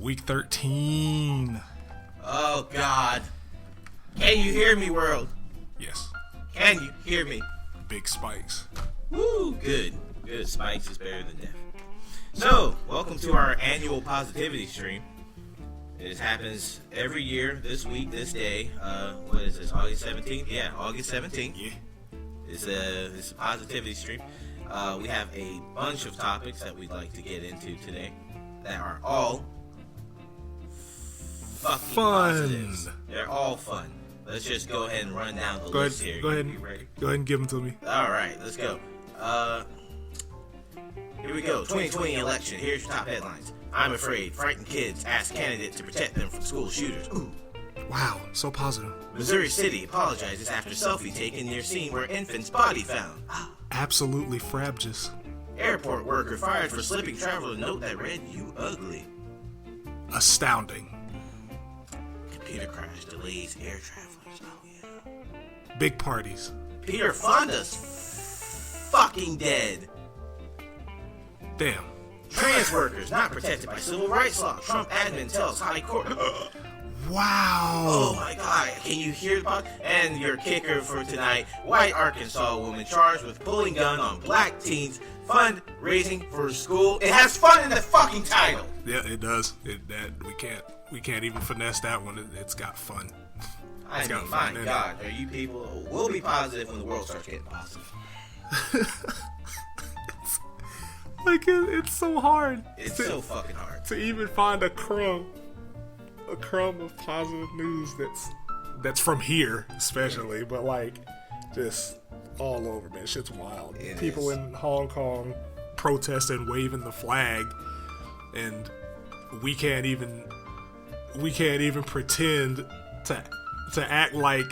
Week 13. Oh, God. Can you hear me, world? Yes. Can you hear me? Big spikes. Woo, good. Good. Spikes is better than death. So, welcome to our annual positivity stream. It happens every year, this week, this day. What is this, August 17th? Yeah, August 17th. Yeah. It's a positivity stream. We have a bunch of topics that we'd like to get into today that are all fucking positives. They're all fun. Let's just go ahead and run down the list here. Go ahead and give them to me. All right, let's go. Here we go. 2020 election. Here's your top headlines. I'm afraid. Frightened kids ask candidate to protect them from school shooters. Ooh. Wow, so positive. Missouri City apologizes after selfie taken near scene where infant's body found. Absolutely frabjous. Airport worker fired for slipping traveler note that read, "You ugly." Astounding. Computer crash delays air travelers. Oh, yeah. Big parties. Peter Fonda's fucking dead. Damn. Trans workers not protected by civil rights law. Trump admin tells High Court. Wow. Oh my God. Can you hear about? And your kicker for tonight, white Arkansas woman charged with pulling gun on black teens, fundraising for school. It has fun in the fucking title. Yeah, it does. We can't even finesse that one. It's got fun. I mean, my God, are you people? We'll be positive when the world starts getting positive. It's so hard. It's so fucking hard to even find a crumb of positive news that's from here, especially, but like just all over, man. Shit's wild. People in Hong Kong protesting, waving the flag, and we can't even pretend to act like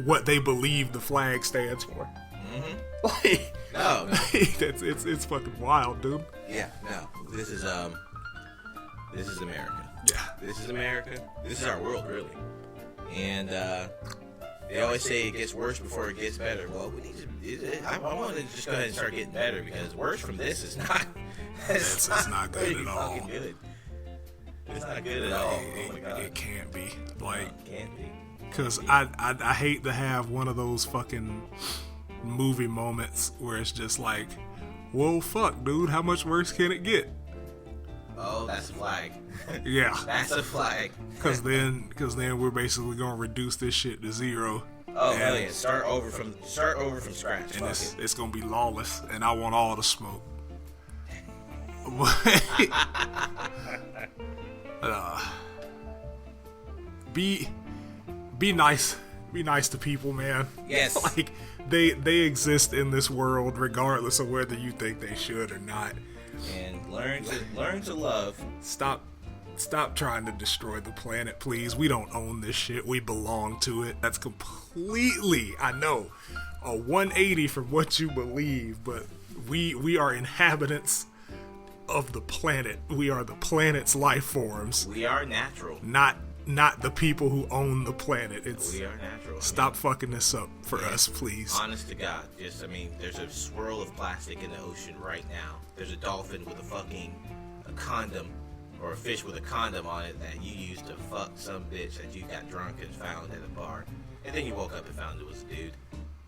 what they believe the flag stands for. Mm-hmm. No. It's fucking wild, dude. Yeah, no. This is America. Yeah. This is America. This is our world, really. And they always say it gets worse before it gets better. Well, we need to. I want to just go ahead and start getting better, because worse from this is not. It's not good at all. Fucking good. It's not good at all. Oh my God. It can't be. It can't be. Because I hate to have one of those fucking movie moments where it's just like, whoa, fuck, dude, how much worse can it get? Oh, that's a flag. Yeah. That's a flag. Because then we're basically going to reduce this shit to zero. Oh, hell yeah. Start over from scratch. And it's going to be lawless, and I want all the smoke. Be nice. Be nice to people, man. Yes. Like, they exist in this world regardless of whether you think they should or not. And learn to love. Stop trying to destroy the planet, please. We don't own this shit. We belong to it. That's completely, I know, a 180 from what you believe, but we are inhabitants of the planet. We are the planet's life forms. We are natural. Not the people who own the planet. We are natural. Stop fucking this up for us, please. Honest to God. There's a swirl of plastic in the ocean right now. There's a dolphin with a condom, or a fish with a condom on it that you used to fuck some bitch that you got drunk and found at a bar. And then you woke up and found it was a dude.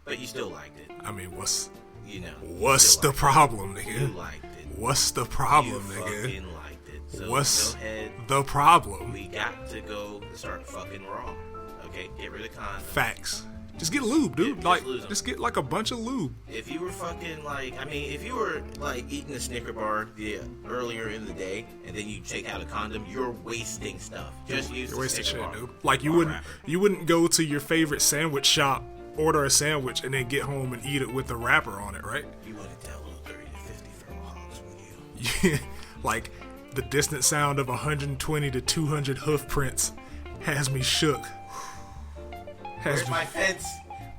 But you still liked it. I mean, what's the problem, nigga? You liked it. What's the problem, you nigga? Fucking liked it. So what's go ahead. the problem? We got to go start fucking raw. Okay, get rid of condoms. Facts. Just get lube, dude. Just get like a bunch of lube. If you were fucking if you were eating a Snicker bar earlier in the day and then you take out a condom, you're wasting stuff. Just use the Snicker bar. Dude. Like you wouldn't go to your favorite sandwich shop, order a sandwich, and then get home and eat it with the wrapper on it, right? You wouldn't tell little 30 to 50 feral hogs, would you? Yeah. Like the distant sound of 120 to 200 hoof prints has me shook. Where's my fence?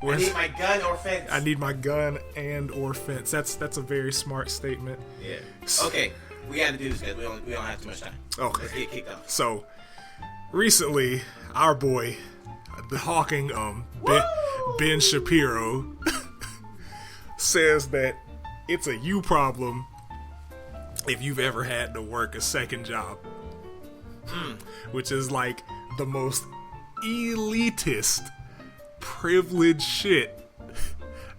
I need my gun or fence. I need my gun and or fence. That's a very smart statement. Yeah. Okay, we got to do this, guys. We don't have too much time. Okay. Let's get kicked off. So, recently, our boy, the hawking Ben Shapiro, says that it's a you problem if you've ever had to work a second job. which is like the most elitist, privileged shit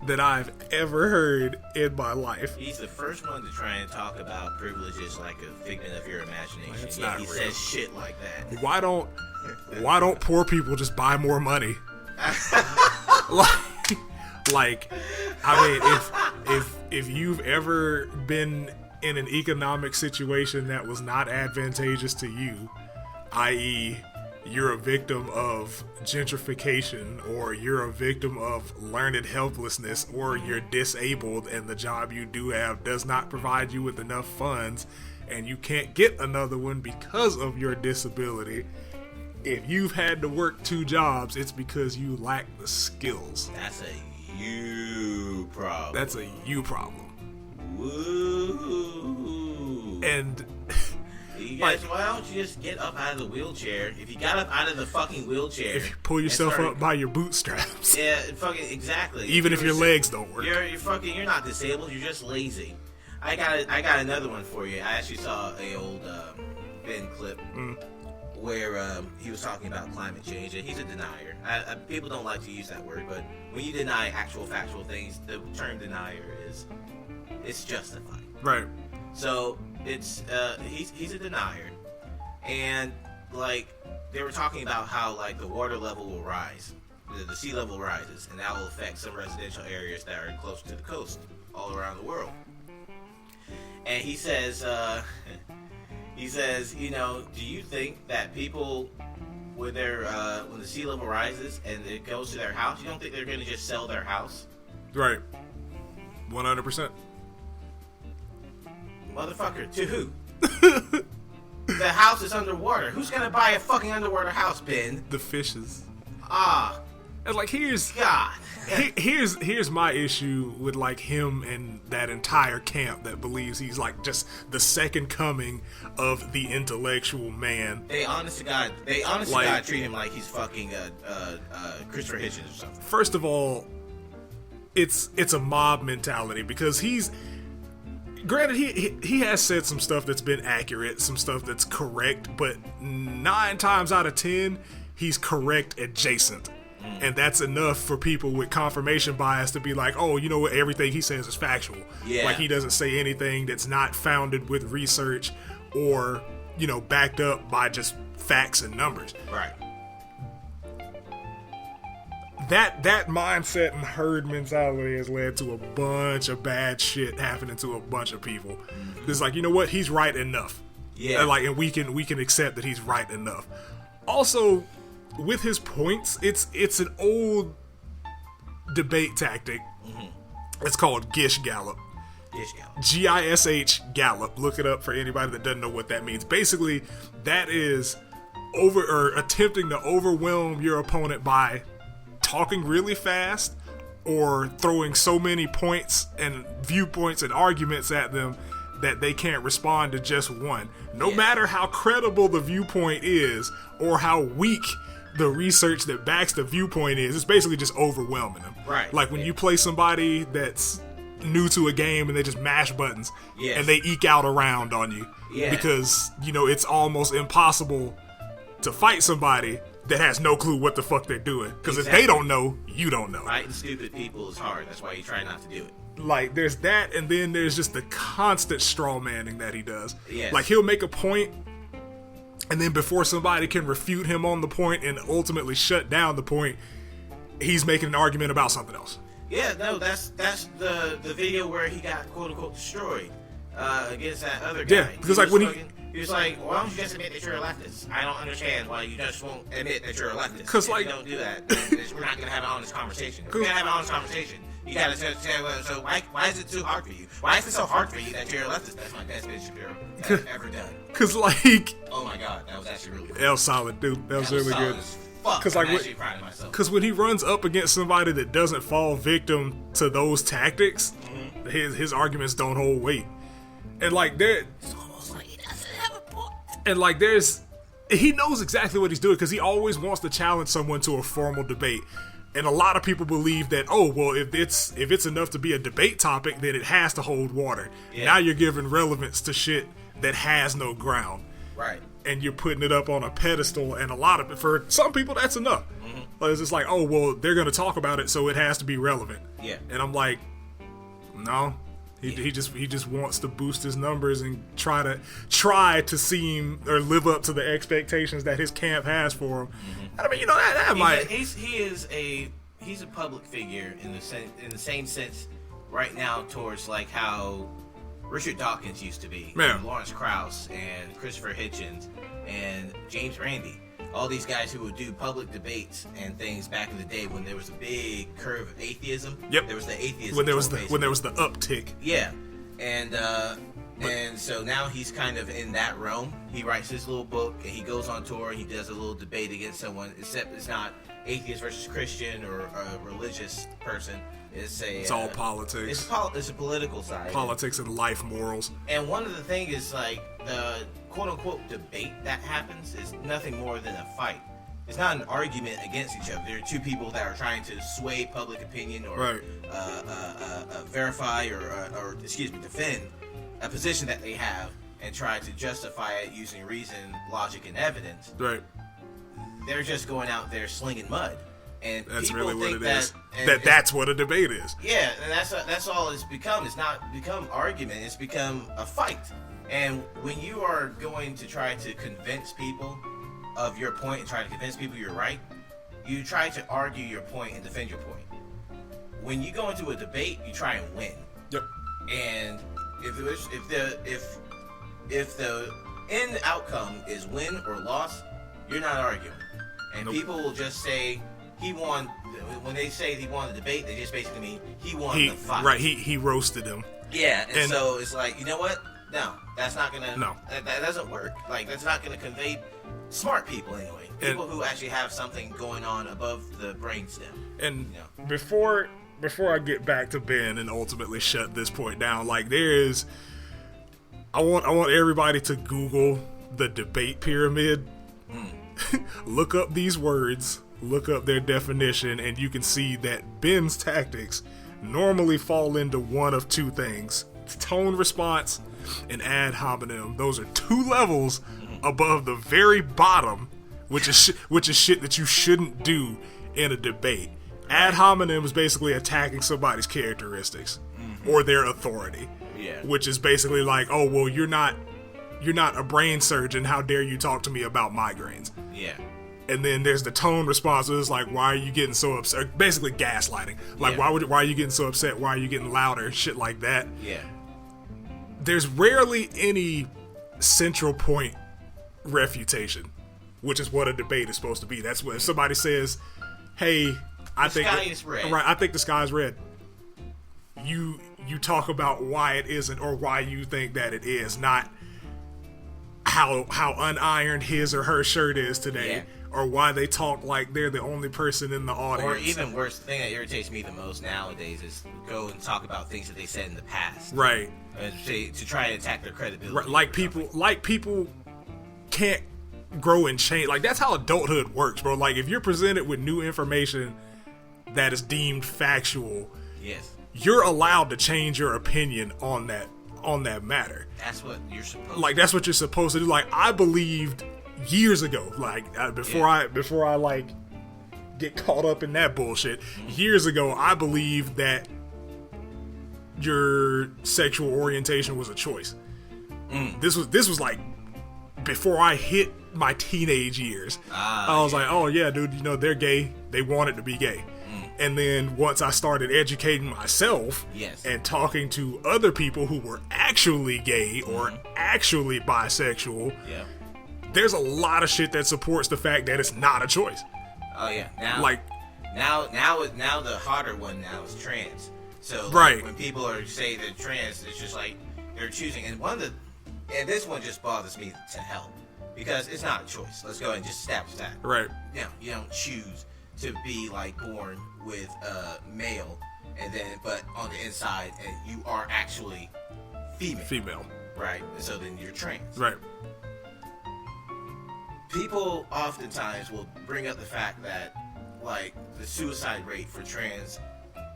that I've ever heard in my life. He's the first one to try and talk about privileges like a figment of your imagination. It's Yeah, not he real. says shit like that. Why don't poor people just buy more money? like, I mean, if you've ever been in an economic situation that was not advantageous to you, i.e., you're a victim of gentrification, or you're a victim of learned helplessness, or you're disabled and the job you do have does not provide you with enough funds and you can't get another one because of your disability. If you've had to work 2 jobs, it's because you lack the skills. That's a you problem. That's a you problem. Woo. And You guys, why don't you just get up out of the wheelchair? If you got up out of the fucking wheelchair, if you pull yourself up by your bootstraps, yeah, fucking exactly. even if your legs don't work, you're not disabled. You're just lazy. I got another one for you. I actually saw a old Ben clip where he was talking about climate change, and he's a denier. People don't like to use that word, but when you deny actual factual things, the term denier it's justified. right? So it's he's a denier, and like they were talking about how like the water level will rise, the sea level rises, and that will affect some residential areas that are close to the coast all around the world. And he says, you know, do you think that people when the sea level rises and it goes to their house, you don't think they're going to just sell their house? Right. 100%. Motherfucker, to who? The house is underwater. Who's gonna buy a fucking underwater house, Ben? The fishes. And like here's my issue with like him and that entire camp that believes he's like just the second coming of the intellectual man. They honest to God treat him like he's fucking Christopher Hitchens or something. First of all, it's a mob mentality because he's granted he has said some stuff that's been accurate, some stuff that's correct, but 9 times out of 10 he's correct adjacent. And that's enough for people with confirmation bias to be like, oh, you know what, everything he says is factual. Yeah. Like he doesn't say anything that's not founded with research or, you know, backed up by just facts and numbers. Right. That mindset and herd mentality has led to a bunch of bad shit happening to a bunch of people. It's like, you know what, he's right enough. Yeah. And we can accept that he's right enough. Also, with his points, it's an old debate tactic. It's called Gish Gallop. Gish Gallop. Look it up for anybody that doesn't know what that means. Basically, that is attempting to overwhelm your opponent by talking really fast or throwing so many points and viewpoints and arguments at them that they can't respond to just one. No matter how credible the viewpoint is or how weak the research that backs the viewpoint is, it's basically just overwhelming them. Right. Like when you play somebody that's new to a game and they just mash buttons and they eke out a round on you because, you know, it's almost impossible to fight somebody that has no clue what the fuck they're doing. Because if they don't know, you don't know. Fighting stupid people is hard. That's why you try not to do it. Like, there's that, and then there's just the constant straw manning that he does. Yes. Like, he'll make a point, and then before somebody can refute him on the point and ultimately shut down the point, he's making an argument about something else. Yeah, no, that's the video where he got quote unquote destroyed against that other guy. Yeah, because like when he was like, why don't you just admit that you're a leftist? I don't understand why you just won't admit that you're a leftist. Because like, if you don't do that, we're not gonna have an honest conversation. If we're gonna have an honest conversation, you gotta say, so why is it too hard for you? Why is it so hard for you that you're a leftist? That's my best Ben Shapiro I've ever done. Because like, oh my god, that was actually really good. That was solid, dude. That was really good. Because I'm actually proud of myself. Because when he runs up against somebody that doesn't fall victim to those tactics, his arguments don't hold weight. And like it's almost like he doesn't have a point. And like he knows exactly what he's doing because he always wants to challenge someone to a formal debate. And a lot of people believe that, oh, well, if it's enough to be a debate topic, then it has to hold water. Yeah. Now you're giving relevance to shit that has no ground. Right. And you're putting it up on a pedestal, and a lot of it, for some people, that's enough. It's just like, oh, well, they're going to talk about it, so it has to be relevant. Yeah. And I'm like, no. He just wants to boost his numbers and try to seem or live up to the expectations that his camp has for him. I mean, that might. He's a public figure in the same sense right now towards like how Richard Dawkins used to be, and Lawrence Krauss and Christopher Hitchens and James Randi. All these guys who would do public debates and things back in the day when there was a big curve of atheism. Yep. There was the atheism. When there was the uptick. Yeah. And so now he's kind of in that realm. He writes his little book and he goes on tour. He does a little debate against someone, except it's not atheist versus Christian or a religious person. It's all politics. It's a political side. Politics and life morals. And one of the things is like the quote-unquote debate that happens is nothing more than a fight. It's not an argument against each other. There are two people that are trying to sway public opinion or verify or defend a position that they have and try to justify it using reason, logic, and evidence. Right. They're just going out there slinging mud. And that's people really think what it is. That's what a debate is. Yeah, and that's all it's become. It's not become argument. It's become a fight. And when you are going to try to convince people of your point and try to convince people you're right, you try to argue your point and defend your point. When you go into a debate, you try and win. Yep. And if the end outcome is win or loss, you're not arguing. And people will just say he won. When they say he won the debate, they just basically mean he won the fight. Right. He roasted him. Yeah. And so it's like, you know what? No, that's not gonna. No, that doesn't work. Like that's not gonna convey smart people anyway. People who actually have something going on above the brainstem. And before I get back to Ben and ultimately shut this point down, like I want everybody to Google the debate pyramid. Look up these words, look up their definition, and you can see that Ben's tactics normally fall into one of two things: tone response and ad hominem. Those are two levels above the very bottom, which is shit that you shouldn't do in a debate. Ad hominem is basically attacking somebody's characteristics or their authority. Yeah. Which is basically like, oh well, you're not a brain surgeon. How dare you talk to me about migraines? Yeah. And then there's the tone response. It's like, why are you getting so upset? Basically gaslighting. Like, why are you getting so upset? Why are you getting louder? Shit like that. Yeah. There's rarely any central point refutation, which is what a debate is supposed to be. That's what if somebody says, "Hey, I think the sky is red." Right, I think the sky's red. You talk about why it isn't or why you think that it is, not how unironed his or her shirt is today, or why they talk like they're the only person in the audience. Or even worse, the thing that irritates me the most nowadays is go and talk about things that they said in the past, right? To try and attack their credibility. Right, like people can't grow and change. Like that's how adulthood works, bro. Like if you're presented with new information that is deemed factual, you're allowed to change your opinion on that matter. That's what you're supposed to do. Like that's what you're supposed to do. Like I believed years ago, like before I like get caught up in that bullshit, years ago I believed that your sexual orientation was a choice. This was like before I hit my teenage years. I was like, oh yeah, dude, they're gay. They wanted to be gay. And then once I started educating myself and talking to other people who were actually gay or actually bisexual, there's a lot of shit that supports the fact that it's not a choice. Oh yeah. Now the harder one now is trans. So when people say they're trans, it's just like they're choosing. And this one just bothers me to hell because it's not a choice. Let's go ahead and just establish that. Right. You don't choose to be like born with male, and then but on the inside, and you are actually female. Right. And so then you're trans. Right. People oftentimes will bring up the fact that like the suicide rate for trans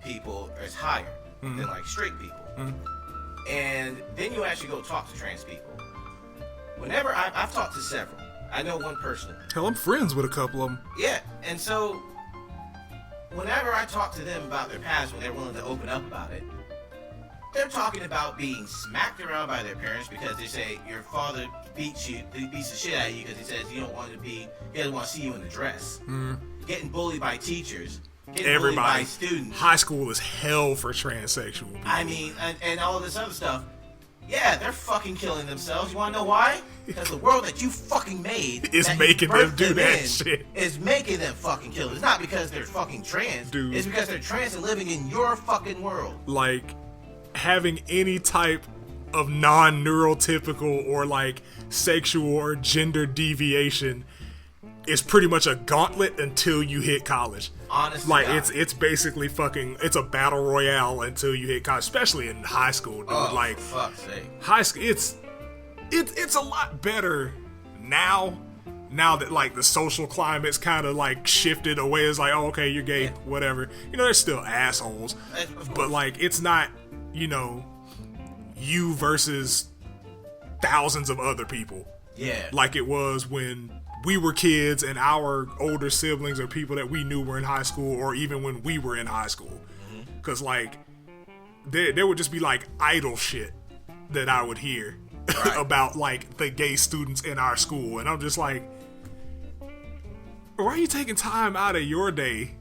people is higher than like straight people. And then you actually go talk to trans people. whenever I've talked to several, I know one personally. Hell, I'm friends with a couple of them. Yeah, and so whenever I talk to them about their past, when they're willing to open up about it, they're talking about being smacked around by their parents because they say your father beats the shit out of you because he says he doesn't want to see you in the dress. Getting bullied by teachers, getting bullied by students. High school is hell for transsexual people. I mean, and all this other stuff. Yeah, they're fucking killing themselves. You want to know why? Because the world that you fucking made is making them do that shit. Is making them fucking kill. It's not because they're fucking trans. Dude. It's because they're trans and living in your fucking world. Like, having any type of non-neurotypical or like sexual or gender deviation is pretty much a gauntlet until you hit college. Honestly, like it's basically it's a battle royale until you hit college, especially in high school, dude. Oh, like, for fuck's sake. High school, it's a lot better now that like the social climate's kind of like shifted away. It's like, oh, okay, you're gay, whatever. You know, there's still assholes, but like it's not, you versus thousands of other people. Yeah. Like it was when we were kids and our older siblings or people that we knew were in high school, or even when we were in high school. Because like there would just be like idle shit that I would hear about like the gay students in our school, and I'm just like, why are you taking time out of your day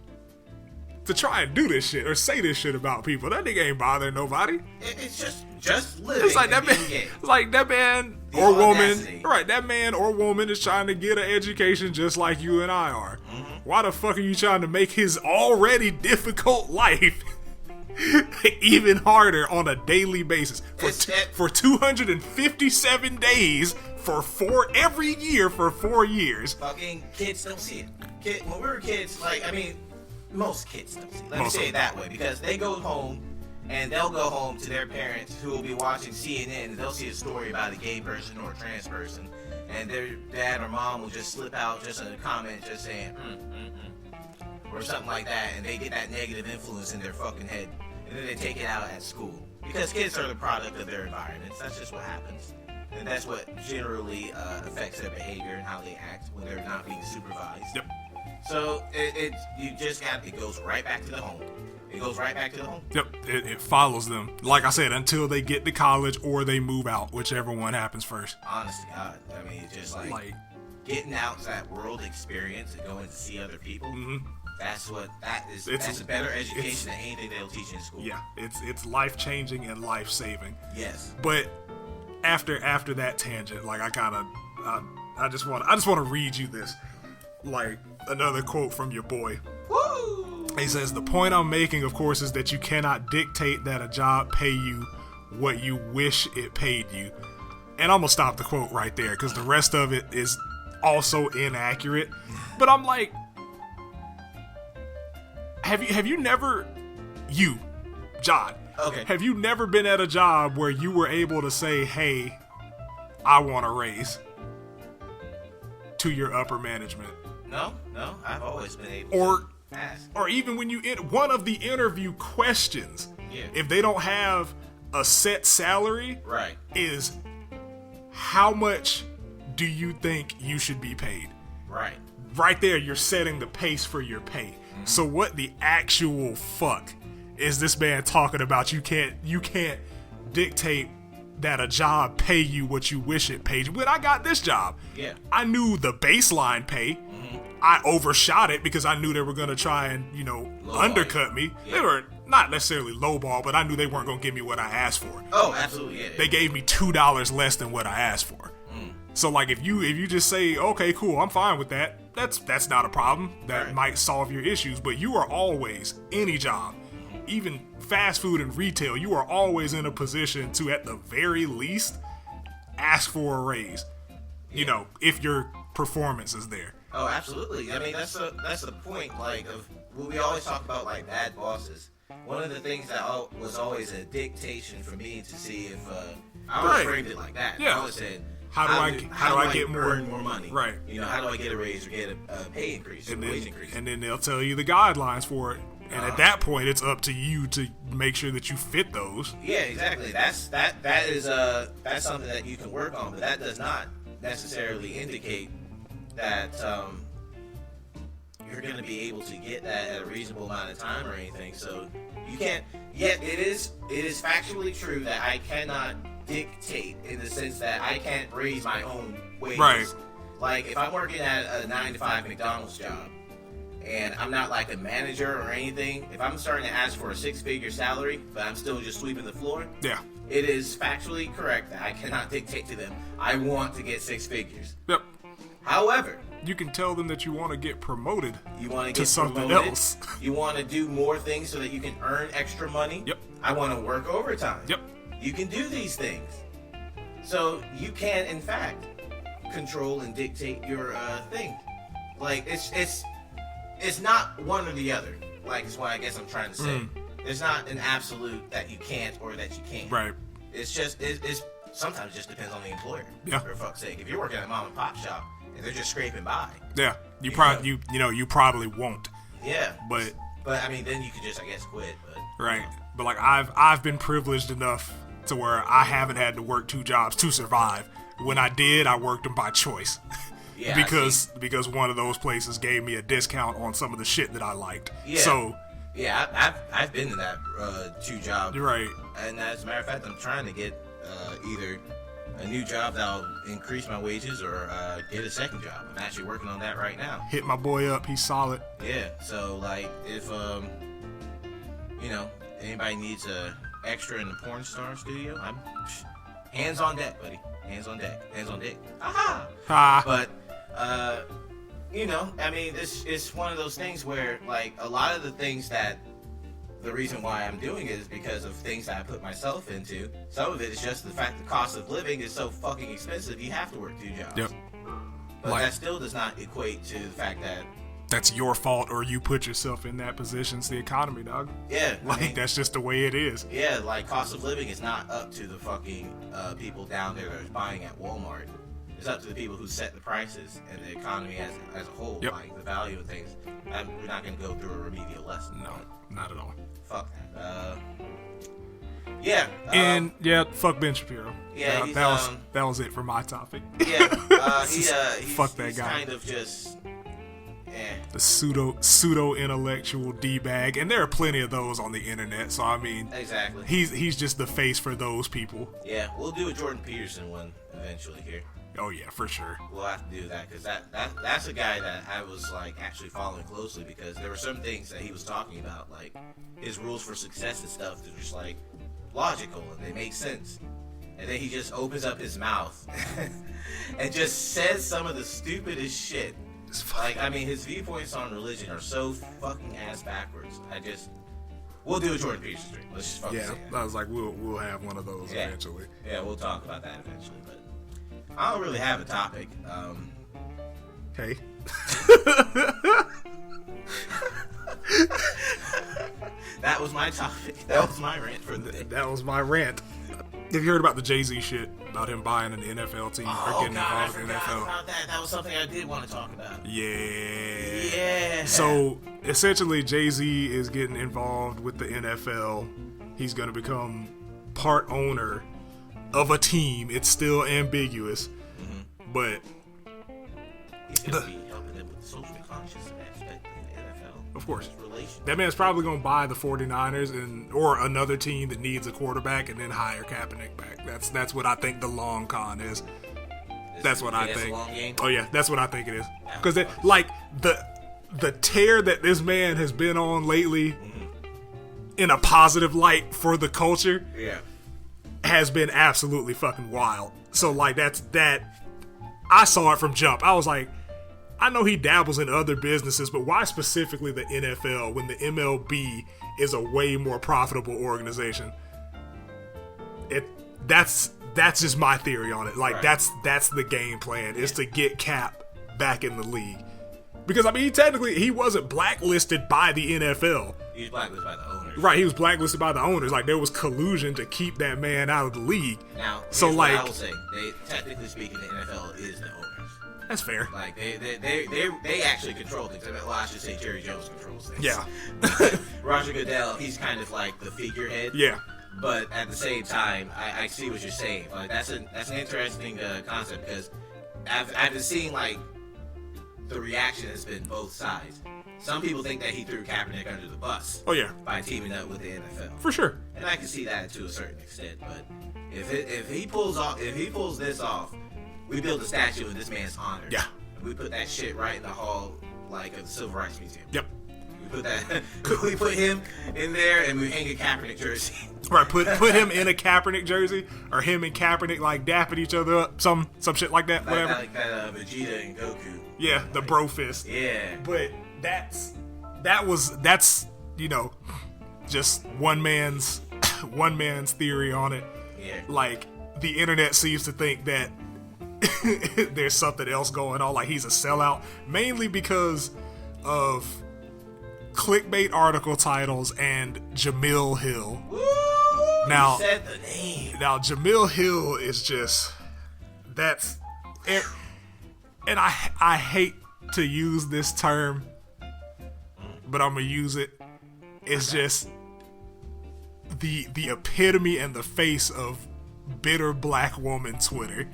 to try and do this shit or say this shit about people? That nigga ain't bothering nobody. It's just living. It's like that man. It's like that man or woman. Right, that man or woman is trying to get an education just like you and I are. Why the fuck are you trying to make his already difficult life even harder on a daily basis for 257 days every year for 4 years? Fucking kids don't see it. When we were kids, most kids don't see it. Let me say it that way, because they go home and they'll go home to their parents who will be watching CNN, and they'll see a story about a gay person or a trans person, and their dad or mom will just slip out just a comment just saying or something like that, and they get that negative influence in their fucking head, and then they take it out at school, because kids are the product of their environments. That's just what happens, and that's what generally affects their behavior and how they act when they're not being supervised. Yep. So it goes right back to the home. It goes right back to the home. Yep, it follows them. Like I said, until they get to college or they move out, whichever one happens first. Honest to God, I mean, it's just like getting out to that world experience and going to see other people. That's a better education than anything they'll teach in school. Yeah, it's life changing and life saving. Yes. But after that tangent, like I just want to read you this, like another quote from your boy. Woo! He says, the point I'm making, of course, is that you cannot dictate that a job pay you what you wish it paid you. And I'm going to stop the quote right there, because the rest of it is also inaccurate. But I'm like, have you never, John, okay, have you never been at a job where you were able to say, hey, I want a raise to your upper management? No, I've always been able to ask. Or even when you one of the interview questions, if they don't have a set salary, is how much do you think you should be paid? Right there, you're setting the pace for your pay. So what the actual fuck is this man talking about? You can't dictate that a job pay you what you wish it paid you. When I got this job, I knew the baseline pay. I overshot it because I knew they were going to try and, undercut me. They were not necessarily lowball, but I knew they weren't going to give me what I asked for. Oh, absolutely, yeah. They gave me $2 less than what I asked for. So, like, if you just say, okay, cool, I'm fine with that, that's not a problem. That might solve your issues. But you are always, any job, even fast food and retail, you are always in a position to, at the very least, ask for a raise. If your performance is there. Oh, absolutely. I mean, that's the point, like, of what we always talk about, like, bad bosses. One of the things that was always a dictation for me to see if I always framed it like that. Yeah. I always said, how do I get more money? Right. How do I get a raise or get a pay increase, or wage increase? And then they'll tell you the guidelines for it. And at that point, it's up to you to make sure that you fit those. Yeah, exactly. That's something that you can work on, but that does not necessarily indicate that you're going to be able to get that at a reasonable amount of time or anything. So you can't. Yet it is factually true that I cannot dictate in the sense that I can't raise my own wages. Right. Like if I'm working at a 9-to-5 McDonald's job and I'm not like a manager or anything, if I'm starting to ask for a 6-figure salary but I'm still just sweeping the floor, Yeah. it is factually correct that I cannot dictate to them I want to get 6 figures. Yep. However, You can tell them that you want to get promoted you want to to get something promoted, else. You want to do more things so that you can earn extra money. Yep. I want to work overtime. Yep. You can do these things. So you can, in fact, control and dictate your thing. Like it's not one or the other. Like is what I guess I'm trying to say. It's not an absolute that you can't or that you can't. Right. It's just it's sometimes it just depends on the employer. Yeah. For fuck's sake, if you're working at a mom and pop shop and they're just scraping by. Yeah. You probably you probably won't. Yeah. But I mean, then you could just I guess quit. But right. But like I've been privileged enough to where I haven't had to work 2 jobs to survive. When I did, I worked them by choice. Yeah, because one of those places gave me a discount on some of the shit that I liked. Yeah. So yeah, I've been to that 2 jobs. You're right. And as a matter of fact, I'm trying to get either a new job that'll increase my wages or get a second job. I'm actually working on that right now. Hit my boy up. He's solid. Yeah. So like, if anybody needs a extra in the porn star studio, I'm hands on deck, buddy. Hands on deck. Hands on deck. Aha. Ha. But I mean, it's one of those things where like a lot of the things that the reason why I'm doing it is because of things that I put myself into. Some of it is just the fact the cost of living is so fucking expensive, you have to work 2 jobs. Yep. But Like- that still does not equate to the fact that, That's your fault, or you put yourself in that position. It's the economy, dog. yeah, Like that's just the way it is. yeah, like cost of living is not up to the fucking people down there that are buying at Walmart. It's up to the people who set the prices and the economy as a whole, Yep. like the value of things. We're not going to go through a remedial lesson. No, not at all. Fuck that. Yeah. And yeah, fuck Ben Shapiro. Yeah, that was it for my topic. Yeah, he's Fuck that he's guy. kind of just, The pseudo intellectual d-bag, and there are plenty of those on the internet. So I mean, exactly. he's just the face for those people. Yeah, we'll do a Jordan Peterson one eventually here. Oh yeah, for sure. We'll have to do that because that's a guy that I was like actually following closely because there were some things that he was talking about, like his rules for success and stuff that are just like logical and they make sense. And then he just opens up his mouth and just says some of the stupidest shit. Like, I mean, his viewpoints on religion are so fucking ass backwards. We'll do a Jordan Peterson stream. Let's just fucking Yeah, say it. I was like, we'll have one of those Yeah. eventually. Yeah, we'll talk about that eventually, but I don't really have a topic. Hey. That was my topic. That was my rant for the day. That was my rant. Have you heard about the JayZ shit about him buying an NFL team or Oh getting god, I involved in the forgot NFL? about that. That was something I did want to talk about. Yeah. Yeah. So essentially, JayZ is getting involved with the NFL. He's going to become part owner of a team. It's still ambiguous, but he's gonna be helping them with the social conscious aspect of the NFL. of course, Relation. that man's probably going to buy the 49ers or another team that needs a quarterback and then hire Kaepernick back. That's what I think the long con is. That's what I It's a think. long game? Oh yeah, that's what I think it is. Because like the tear that this man has been on lately, in a positive light for the culture, Yeah. has been absolutely fucking wild. So like that. I saw it from jump. I was like, I know he dabbles in other businesses, but why specifically the NFL when the MLB is a way more profitable organization? That's just my theory on it. Like Right. that's the game plan is to get Cap back in the league. Because I mean, he wasn't blacklisted by the NFL. He was blacklisted by the owners. Right, he was blacklisted by the owners. Like there was collusion to keep that man out of the league. Now, So, here's what like- I will say, technically speaking, the NFL is the owners. That's fair. Like they actually control things. Well, I should say Jerry Jones controls things. Yeah. Roger Goodell, he's kind of like the figurehead. Yeah. But at the same time, I see what you're saying. Like that's an interesting concept because I've seen like the reaction has been both sides. Some people think that he threw Kaepernick under the bus. Oh yeah, by teaming up with the NFL. For sure. And I can see that to a certain extent. But if he pulls this off, we build a statue in this man's honor. Yeah. We put that shit right in the hall, like of the Civil Rights Museum. Yep. We put him in there and we hang a Kaepernick jersey. Right, put him in a Kaepernick jersey, or him and Kaepernick like dapping each other up, some shit like that, whatever. Like that Vegeta and Goku. Yeah, the bro fist. Yeah. But that's just one man's theory on it. Yeah. Like the internet seems to think that there's something else going on, like he's a sellout, mainly because of clickbait article titles and Jamil Hill. Woo! Now, you said the name. Now Jamil Hill is just and I hate to use this term, but I'm gonna use it. It's just the epitome and the face of bitter black woman Twitter.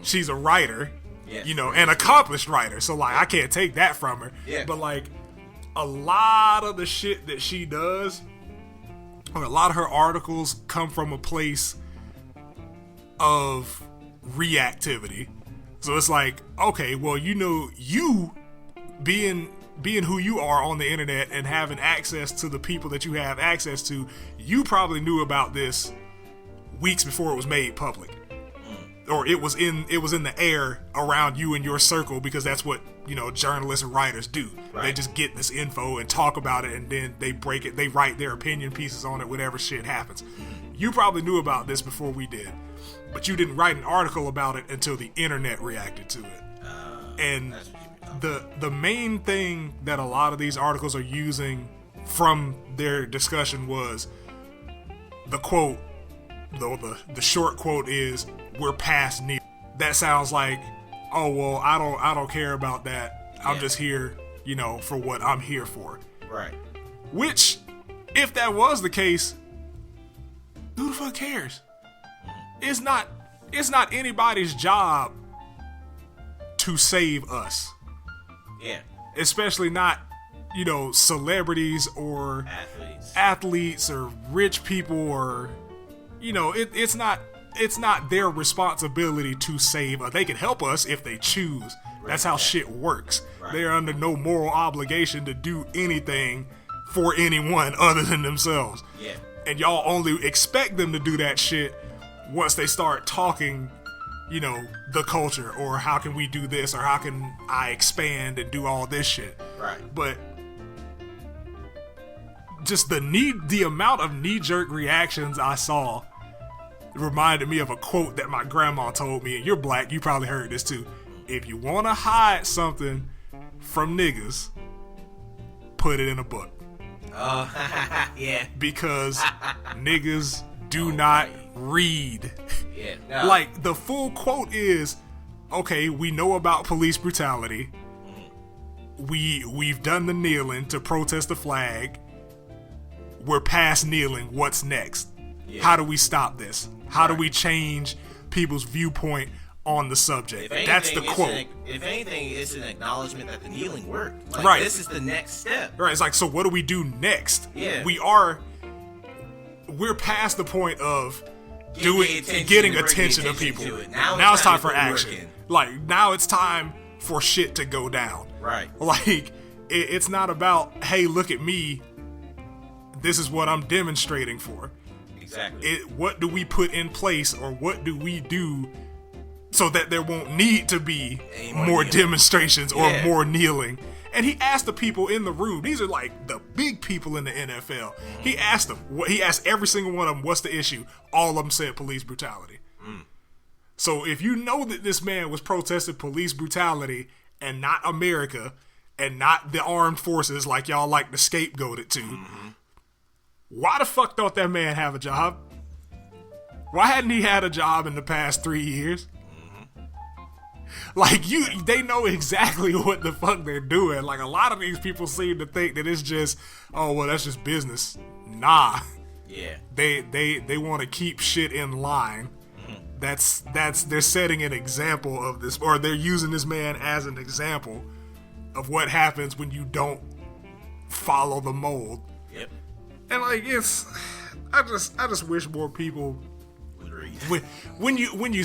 She's a writer, yes, an accomplished writer, so like I can't take that from her. Yeah. But like a lot of the shit that she does, or a lot of her articles, come from a place of reactivity. So it's like, okay, well, you being who you are on the internet and having access to the people that you have access to, you probably knew about this weeks before it was made public. Or it was in the air around you and your circle, because that's what journalists and writers do. Right. They just get this info and talk about it, and then they break it. They write their opinion pieces on it. Whatever shit happens, you probably knew about this before we did, but you didn't write an article about it until the internet reacted to it. And the main thing that a lot of these articles are using from their discussion was the quote. The short quote is, "We're past kneeling." That sounds like, oh well, I don't care about that. I'm just here, for what I'm here for. Right. Which, if that was the case, who the fuck cares? It's not anybody's job to save us. Yeah. Especially not, celebrities or athletes or rich people, or it's not their responsibility to save us. They can help us if they choose. Right. That's how shit works. Right. They're under no moral obligation to do anything for anyone other than themselves. Yeah. And y'all only expect them to do that shit once they start talking, the culture, or how can we do this, or how can I expand and do all this shit. Right. But just the amount of knee-jerk reactions I saw reminded me of a quote that my grandma told me, and you're black, you probably heard this too. If you want to hide something from niggas, put it in a book. Oh, yeah. Because niggas do not read. Yeah. No. Like, the full quote is, okay, we know about police brutality. We've done the kneeling to protest the flag. We're past kneeling. What's next? Yeah. How do we stop this? How do we change people's viewpoint on the subject? Anything, that's the quote. If anything, it's an acknowledgement that the kneeling worked. Like, right. This is the next step. Right. It's like, so what do we do next? Yeah. We're past the point of getting attention of people. Now it's time for action. Working. Like, now it's time for shit to go down. Right. Like, it's not about, hey, look at me. This is what I'm demonstrating for. Exactly. What do we put in place, or what do we do so that there won't need to be more demonstrations or more kneeling? And he asked the people in the room, these are like the big people in the NFL. He asked them, he asked every single one of them, what's the issue? All of them said police brutality. So if you know that this man was protesting police brutality and not America and not the armed forces like y'all like to scapegoat it to, why the fuck don't that man have a job? Why hadn't he had a job in the past 3 years? Like, they know exactly what the fuck they're doing. Like, a lot of these people seem to think that it's just, oh, well, that's just business. Nah. Yeah. They want to keep shit in line. they're setting an example of this, or they're using this man as an example of what happens when you don't follow the mold. Yep. And like I just wish more people Would read. when you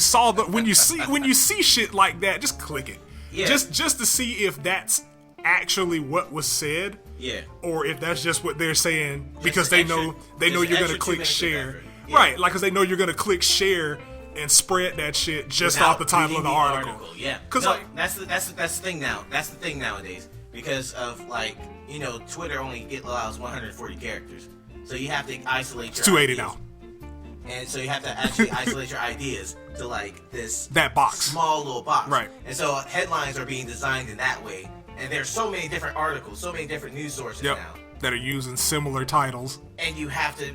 see shit like that, just click it. Yeah. Just to see if that's actually what was said. Yeah. Or if that's just what they're saying because they know you're gonna click share. Yeah. Right, like because they know you're gonna click share and spread that shit just off the title of the article. Yeah, because that's the thing now. That's the thing nowadays because of Twitter only allows 140 characters, so you have to isolate your 280 ideas. now. And so you have to actually isolate your ideas to that box, small little box. Right. And so headlines are being designed in that way. And there's so many different articles, so many different news sources now that are using similar titles. And you have to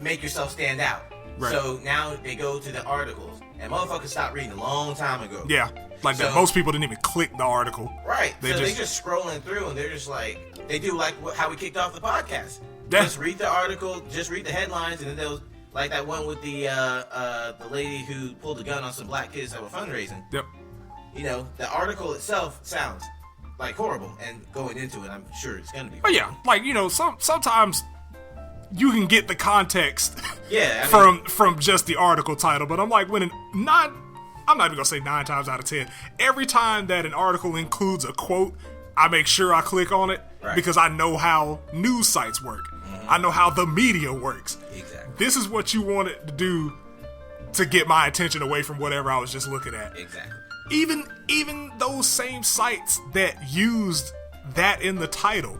make yourself stand out. Right. So now they go to the articles, and motherfuckers stopped reading a long time ago. Yeah, like that. Most people didn't even click the article. Right. They're just scrolling through, and they're just like, they do how we kicked off the podcast. Yeah. Just read the article, just read the headlines, and then they'll like that one with the lady who pulled a gun on some black kids that were fundraising. Yep. The article itself sounds like horrible, and going into it, I'm sure it's gonna be. But yeah, sometimes you can get the context. Yeah. From just the article title, but I'm like I'm not even gonna say 9 times out of 10. Every time that an article includes a quote, I make sure I click on it because I know how news sites work. Mm-hmm. I know how the media works. Exactly. This is what you want it to do to get my attention away from whatever I was just looking at. Exactly. Even those same sites that used that in the title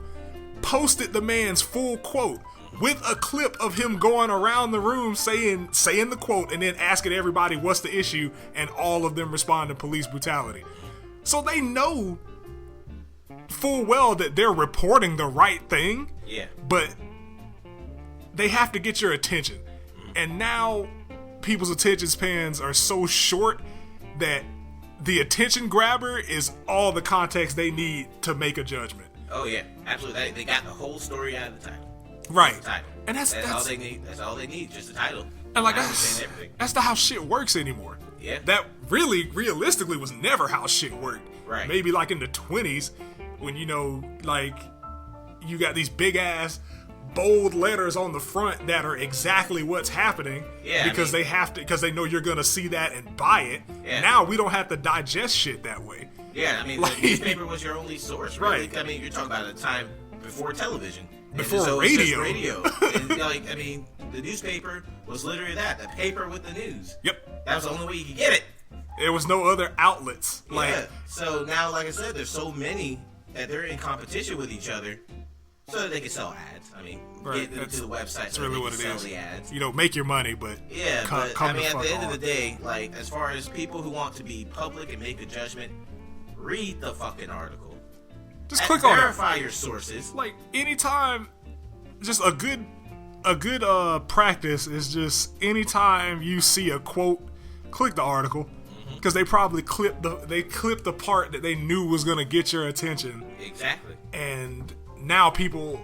posted the man's full quote with a clip of him going around the room saying the quote and then asking everybody what's the issue, and all of them responding police brutality. So they know full well that they're reporting the right thing. Yeah. But they have to get your attention. And now people's attention spans are so short that the attention grabber is all the context they need to make a judgment. Oh yeah, absolutely. They got the whole story out of the title. Right. The title. And that's all they need. That's all they need, just the title. And that's not how shit works anymore. Yeah. That really, realistically, was never how shit worked. Right. Maybe like in the 20s, when you got these big ass bold letters on the front that are exactly what's happening. Yeah. Because they know you're gonna see that and buy it. Yeah. Now we don't have to digest shit that way. Yeah, the newspaper was your only source, really. Right. You're talking about a time before television. Before radio. And, the newspaper was literally that. The paper with the news. Yep. That was the only way you could get it. There was no other outlets. Yeah. So now, like I said, there's so many that they're in competition with each other so that they can sell ads. Get them to the website that's so really they what can it sell is. the ads. Make your money, but come at the end on. of the day, as far as people who want to be public and make a judgment, read the fucking article. Just click on it. Verify your sources. Anytime, just a good practice is just anytime you see a quote, click the article, because they probably clipped the part that they knew was gonna get your attention. Exactly. And now people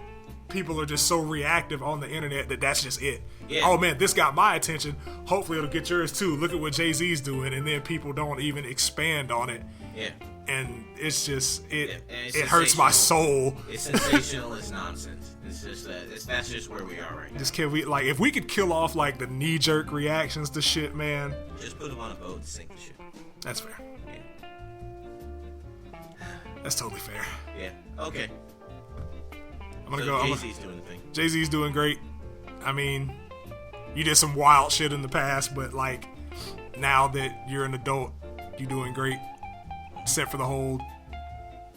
are just so reactive on the internet that's just it. Yeah. Oh man, this got my attention. Hopefully it'll get yours too. Look at what JayZ's doing, and then people don't even expand on it. Yeah. And it's just it hurts my soul. It's sensational. It's nonsense. It's just that's just where we are right now. Just can we if we could kill off the knee-jerk reactions to shit, man. Just put them on a boat and sink the ship. That's fair. Yeah. That's totally fair. Yeah. Okay. I'm gonna go. JayZ's doing the thing. JayZ's doing great. You did some wild shit in the past, but now that you're an adult, you're doing great. Except for the whole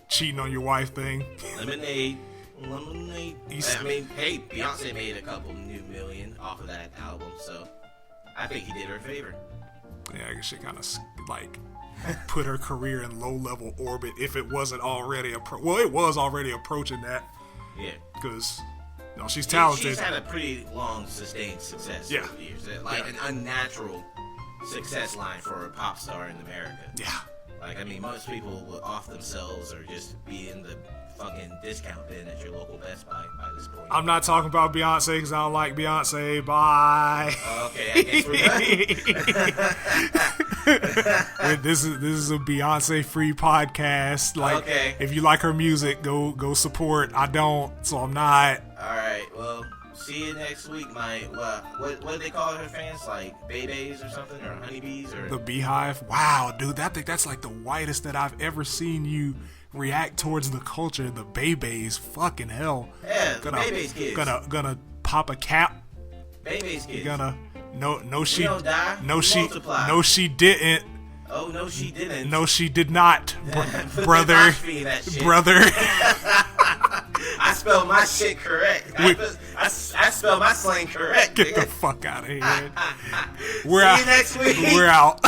cheating on your wife thing. Lemonade. Hey, Beyonce made a couple new million off of that album, so I think he did her a favor. Yeah, I guess she kind of put her career in low-level orbit if it wasn't already it was already approaching that. Yeah. Because she's talented. She's had a pretty long sustained success over the years. An unnatural success line for a pop star in America. Yeah. Like, I mean, most people will off themselves or just be in the fucking discount bin at your local Best Buy by this point. I'm not talking about Beyonce because I don't like Beyonce. Bye. Okay, I guess we're done. This is a Beyonce free podcast. Like, okay. If you like her music, go support. I don't, so I'm not. All right, well, see you next week, my what do they call her fans? Like babies or something, or honeybees, or The Beehive. Wow, dude, I think that's like the whitest that I've ever seen you react towards the culture. The Bebes, fucking hell. Yeah, the Bebes kids. Gonna pop a cap. Bebes kids. No she don't die, multiply. no she didn't. Oh no, she didn't. No, she did not, brother. I spelled my shit correct. I spelled my slang correct. Get the fuck out of here. See you next week. We're out.